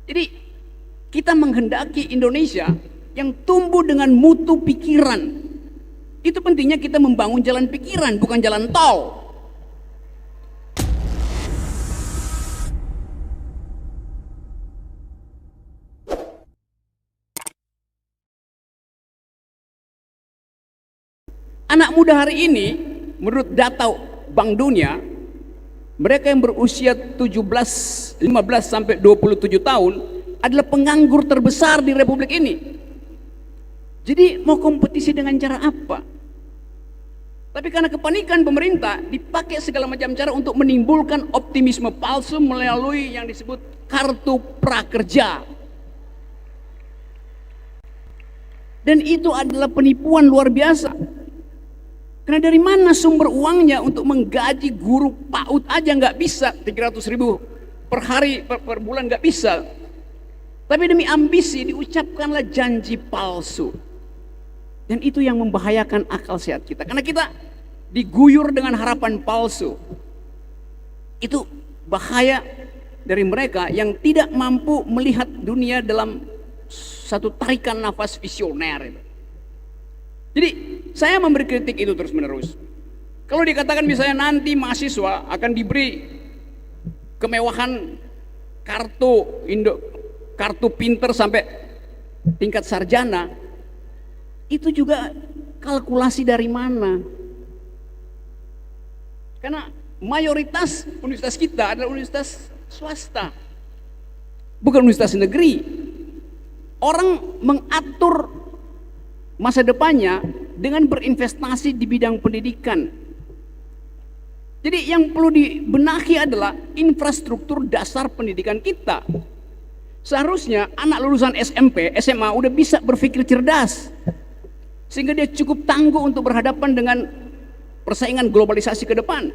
Jadi kita menghendaki Indonesia yang tumbuh dengan mutu pikiran. Itu pentingnya kita membangun jalan pikiran, bukan jalan tol. Anak muda hari ini, menurut data Bank Dunia, mereka yang berusia 15 sampai 27 tahun adalah penganggur terbesar di Republik ini. Jadi mau kompetisi dengan cara apa? Tapi karena kepanikan pemerintah, dipakai segala macam cara untuk menimbulkan optimisme palsu melalui yang disebut kartu prakerja. Dan itu adalah penipuan luar biasa. Karena dari mana sumber uangnya untuk menggaji guru PAUD aja nggak bisa, 300.000 per hari, per bulan nggak bisa. Tapi demi ambisi diucapkanlah janji palsu. Dan itu yang membahayakan akal sehat kita. Karena kita diguyur dengan harapan palsu. Itu bahaya dari mereka yang tidak mampu melihat dunia dalam satu tarikan nafas visioner. Jadi saya memberi kritik itu terus menerus. Kalau dikatakan misalnya nanti mahasiswa akan diberi kemewahan kartu pinter sampai tingkat sarjana, itu juga kalkulasi dari mana? Karena mayoritas universitas kita adalah universitas swasta, bukan universitas negeri. Orang mengatur masa depannya dengan berinvestasi di bidang pendidikan. Jadi yang perlu dibenahi adalah infrastruktur dasar pendidikan kita. Seharusnya anak lulusan SMP, SMA udah bisa berpikir cerdas, sehingga dia cukup tangguh untuk berhadapan dengan persaingan globalisasi ke depan.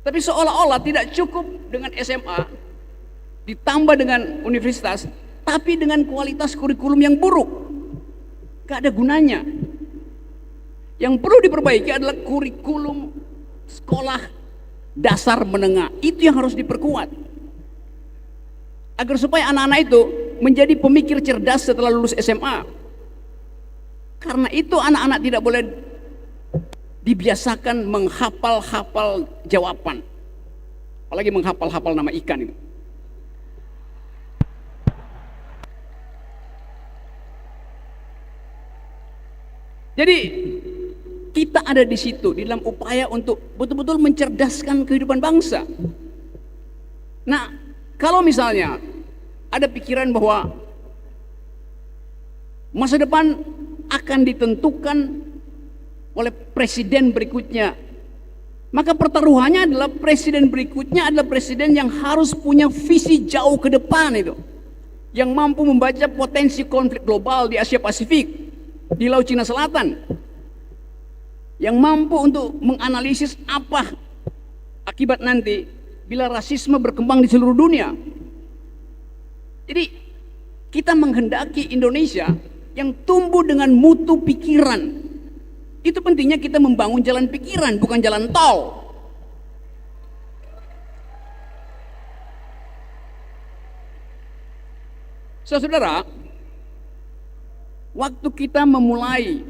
Tapi seolah-olah tidak cukup dengan SMA ditambah dengan universitas, tapi dengan kualitas kurikulum yang buruk. Gak ada gunanya. Yang perlu diperbaiki adalah kurikulum sekolah dasar menengah. Itu yang harus diperkuat, agar supaya anak-anak itu menjadi pemikir cerdas setelah lulus SMA. Karena itu anak-anak tidak boleh dibiasakan menghafal-hafal jawaban, apalagi menghafal-hafal nama ikan itu. Jadi kita ada di situ di dalam upaya untuk betul-betul mencerdaskan kehidupan bangsa. Nah, kalau misalnya ada pikiran bahwa masa depan akan ditentukan oleh presiden berikutnya, maka pertaruhannya adalah presiden berikutnya adalah presiden yang harus punya visi jauh ke depan itu, yang mampu membaca potensi konflik global di Asia Pasifik, di Laut Cina Selatan, yang mampu untuk menganalisis apa akibat nanti bila rasisme berkembang di seluruh dunia. Jadi kita menghendaki Indonesia yang tumbuh dengan mutu pikiran. Itu pentingnya kita membangun jalan pikiran, bukan jalan tol. Saudara, waktu kita memulai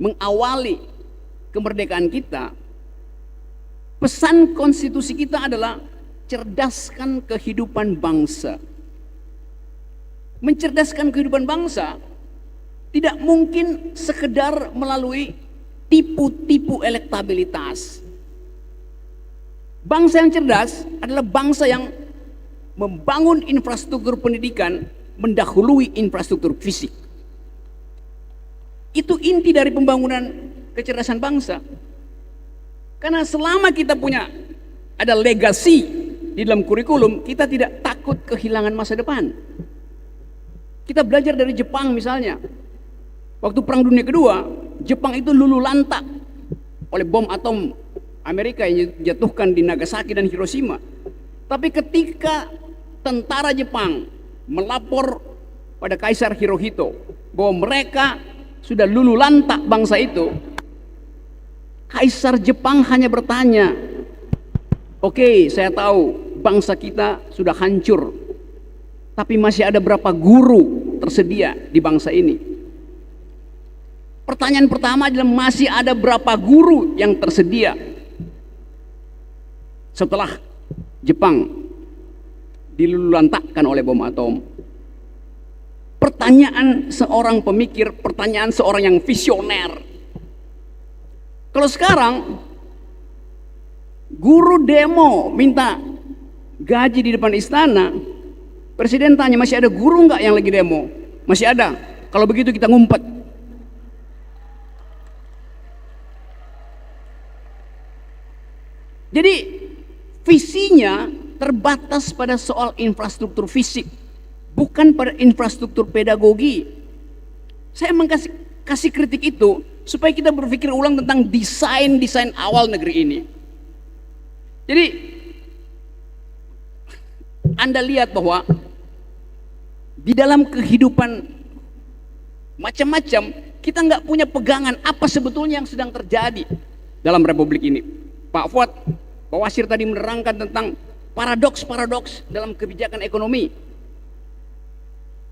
mengawali kemerdekaan kita, pesan konstitusi kita adalah cerdaskan kehidupan bangsa. Mencerdaskan kehidupan bangsa tidak mungkin sekedar melalui tipu-tipu elektabilitas. Bangsa yang cerdas adalah bangsa yang membangun infrastruktur pendidikan mendahului infrastruktur fisik. Itu inti dari pembangunan kecerdasan bangsa. Karena selama kita punya ada legasi di dalam kurikulum, kita tidak takut kehilangan masa depan. Kita belajar dari Jepang misalnya. Waktu Perang Dunia Kedua, Jepang itu luluh lantak oleh bom atom Amerika yang dijatuhkan di Nagasaki dan Hiroshima. Tapi ketika tentara Jepang melapor pada Kaisar Hirohito bahwa mereka sudah luluh lantak bangsa itu, Kaisar Jepang hanya bertanya, "Oke, saya tahu bangsa kita sudah hancur, tapi masih ada berapa guru tersedia di bangsa ini? Pertanyaan pertama adalah masih ada berapa guru yang tersedia setelah Jepang dilululantakkan oleh bom atom? Pertanyaan seorang pemikir, pertanyaan seorang yang visioner. Kalau sekarang guru demo minta gaji di depan istana, presiden tanya, masih ada guru nggak yang lagi demo? Masih ada. Kalau begitu kita ngumpet. Jadi visinya terbatas pada soal infrastruktur fisik, bukan pada infrastruktur pedagogi. Saya kasih kritik itu supaya kita berpikir ulang tentang desain awal negeri ini. Jadi Anda lihat bahwa di dalam kehidupan macam-macam kita nggak punya pegangan apa sebetulnya yang sedang terjadi dalam republik ini. Pak Fuad, Pak Wasir tadi menerangkan tentang paradoks-paradoks dalam kebijakan ekonomi.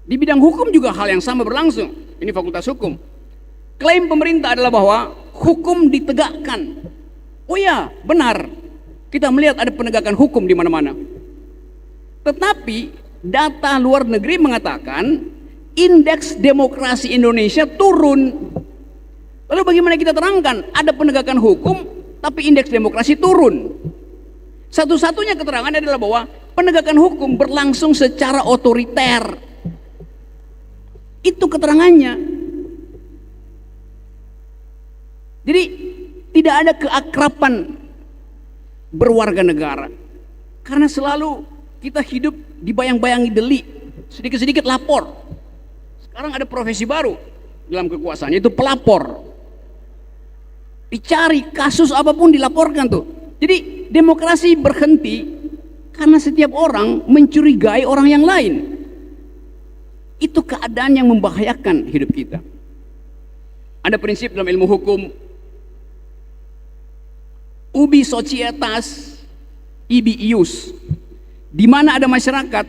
Di bidang hukum juga hal yang sama berlangsung. Ini Fakultas Hukum. Klaim pemerintah adalah bahwa hukum ditegakkan. Oh ya, benar. Kita melihat ada penegakan hukum di mana-mana. Tetapi data luar negeri mengatakan indeks demokrasi Indonesia turun. Lalu bagaimana kita terangkan ada penegakan hukum tapi indeks demokrasi turun? Satu-satunya keterangan adalah bahwa penegakan hukum berlangsung secara otoriter. Itu keterangannya. Jadi tidak ada keakraban berwarga negara, karena selalu kita hidup dibayang-bayangi delik, sedikit-sedikit lapor. Sekarang ada profesi baru dalam kekuasaan, yaitu pelapor. Dicari kasus apapun dilaporkan tuh. Jadi demokrasi berhenti karena setiap orang mencurigai orang yang lain. Itu keadaan yang membahayakan hidup kita. Ada prinsip dalam ilmu hukum, ubi societas ibi ius. Di mana ada masyarakat,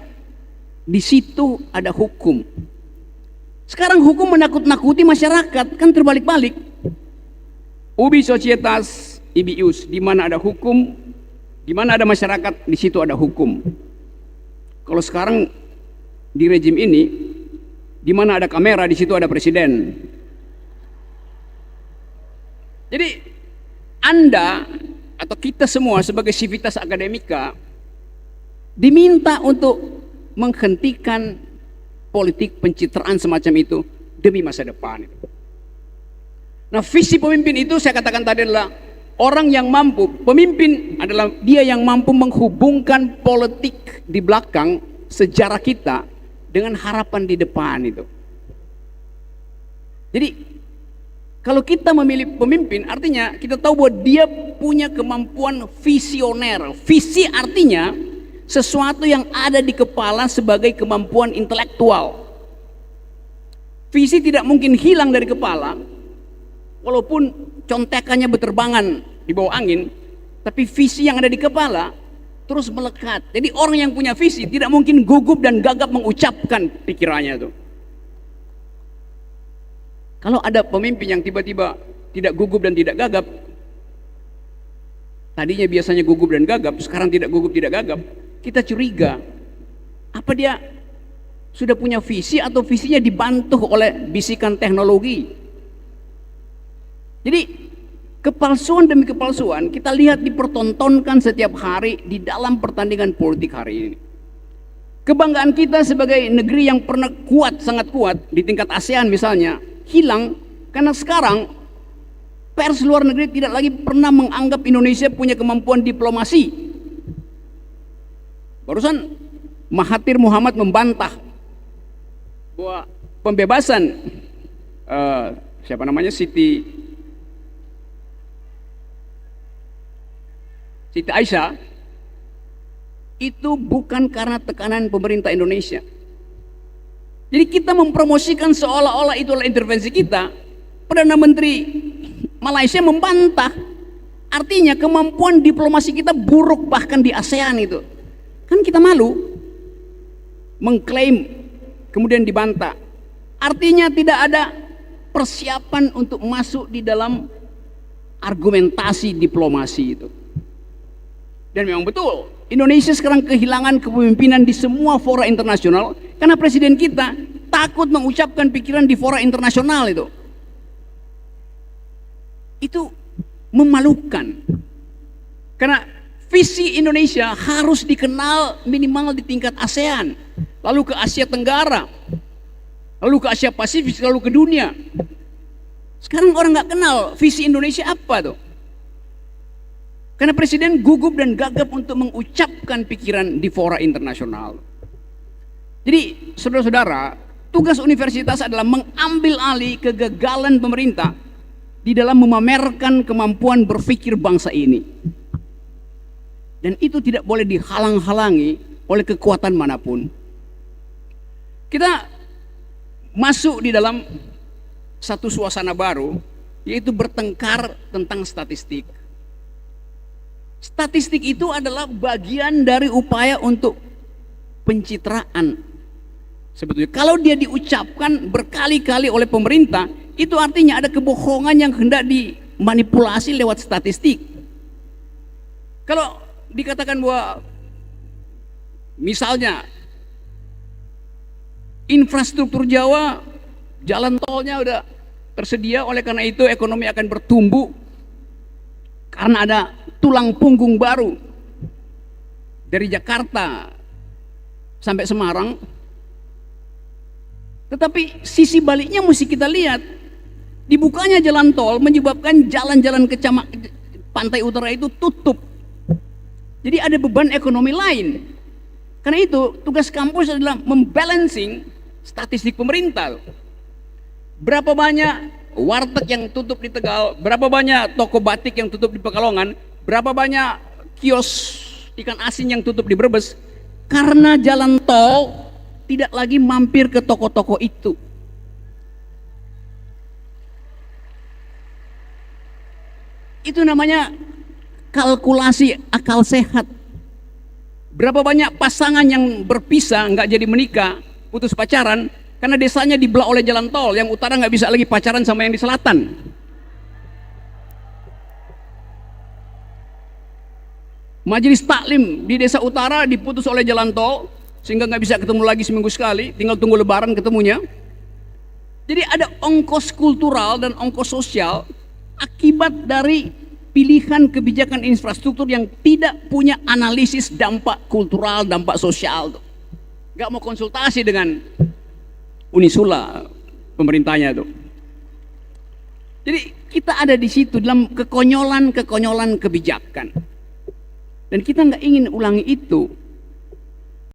di situ ada hukum. Sekarang hukum menakut-nakuti masyarakat, kan terbalik-balik. Ubi societas ibi ius, di mana ada hukum, di mana ada masyarakat, di situ ada hukum. Kalau sekarang di rejim ini, di mana ada kamera, di situ ada presiden. Jadi Anda atau kita semua sebagai sivitas akademika diminta untuk menghentikan politik pencitraan semacam itu demi masa depan. Nah, visi pemimpin itu saya katakan tadi adalah orang yang mampu, pemimpin adalah dia yang mampu menghubungkan politik di belakang sejarah kita dengan harapan di depan itu. Jadi kalau kita memilih pemimpin, artinya kita tahu bahwa dia punya kemampuan visioner. Visi artinya sesuatu yang ada di kepala sebagai kemampuan intelektual. Visi tidak mungkin hilang dari kepala, walaupun contekannya berterbangan di bawah angin, tapi visi yang ada di kepala terus melekat. Jadi orang yang punya visi tidak mungkin gugup dan gagap mengucapkan pikirannya itu. Kalau ada pemimpin yang tiba-tiba tidak gugup dan tidak gagap, tadinya biasanya gugup dan gagap, sekarang tidak gugup tidak gagap, kita curiga, apa dia sudah punya visi atau visinya dibantu oleh bisikan teknologi? Jadi kepalsuan demi kepalsuan kita lihat dipertontonkan setiap hari di dalam pertandingan politik hari ini. Kebanggaan kita sebagai negeri yang pernah kuat, sangat kuat di tingkat ASEAN misalnya, hilang karena sekarang pers luar negeri tidak lagi pernah menganggap Indonesia punya kemampuan diplomasi. Barusan Mahathir Muhammad membantah bahwa pembebasan siapa namanya Siti Aisyah itu bukan karena tekanan pemerintah Indonesia. Jadi kita mempromosikan seolah-olah itu adalah intervensi kita. Perdana Menteri Malaysia membantah. Artinya kemampuan diplomasi kita buruk bahkan di ASEAN itu. Kan kita malu mengklaim kemudian dibantah. Artinya tidak ada persiapan untuk masuk di dalam argumentasi diplomasi itu. Dan memang betul, Indonesia sekarang kehilangan kepemimpinan di semua fora internasional karena presiden kita takut mengucapkan pikiran di fora internasional itu. Itu memalukan. Karena visi Indonesia harus dikenal minimal di tingkat ASEAN, lalu ke Asia Tenggara, lalu ke Asia Pasifik, lalu ke dunia. Sekarang orang nggak kenal visi Indonesia apa tuh. Karena presiden gugup dan gagap untuk mengucapkan pikiran di fora internasional. Jadi saudara-saudara, tugas universitas adalah mengambil alih kegagalan pemerintah di dalam memamerkan kemampuan berpikir bangsa ini. Dan itu tidak boleh dihalang-halangi oleh kekuatan manapun. Kita masuk di dalam satu suasana baru, yaitu bertengkar tentang statistik. Statistik itu adalah bagian dari upaya untuk pencitraan. Sebetulnya kalau dia diucapkan berkali-kali oleh pemerintah, itu artinya ada kebohongan yang hendak dimanipulasi lewat statistik. Kalau dikatakan bahwa misalnya infrastruktur Jawa, jalan tolnya udah tersedia, oleh karena itu ekonomi akan bertumbuh karena ada tulang punggung baru dari Jakarta sampai Semarang. Tetapi sisi baliknya mesti kita lihat, dibukanya jalan tol menyebabkan jalan-jalan ke pantai utara itu tutup. Jadi ada beban ekonomi lain. Karena itu tugas kampus adalah membalancing statistik pemerintah. Berapa banyak warteg yang tutup di Tegal, berapa banyak toko batik yang tutup di Pekalongan, berapa banyak kios ikan asin yang tutup di Brebes, karena jalan tol tidak lagi mampir ke toko-toko itu. Itu namanya kalkulasi akal sehat. Berapa banyak pasangan yang berpisah, nggak jadi menikah, putus pacaran, karena desanya dibelah oleh jalan tol, yang utara nggak bisa lagi pacaran sama yang di selatan. Majelis taklim di desa utara diputus oleh jalan tol, sehingga nggak bisa ketemu lagi seminggu sekali, tinggal tunggu lebaran ketemunya. Jadi ada ongkos kultural dan ongkos sosial akibat dari pilihan kebijakan infrastruktur yang tidak punya analisis dampak kultural, dampak sosial. Nggak mau konsultasi dengan Unisula pemerintahnya itu. Jadi kita ada di situ dalam kekonyolan kebijakan. Dan kita nggak ingin ulangi itu.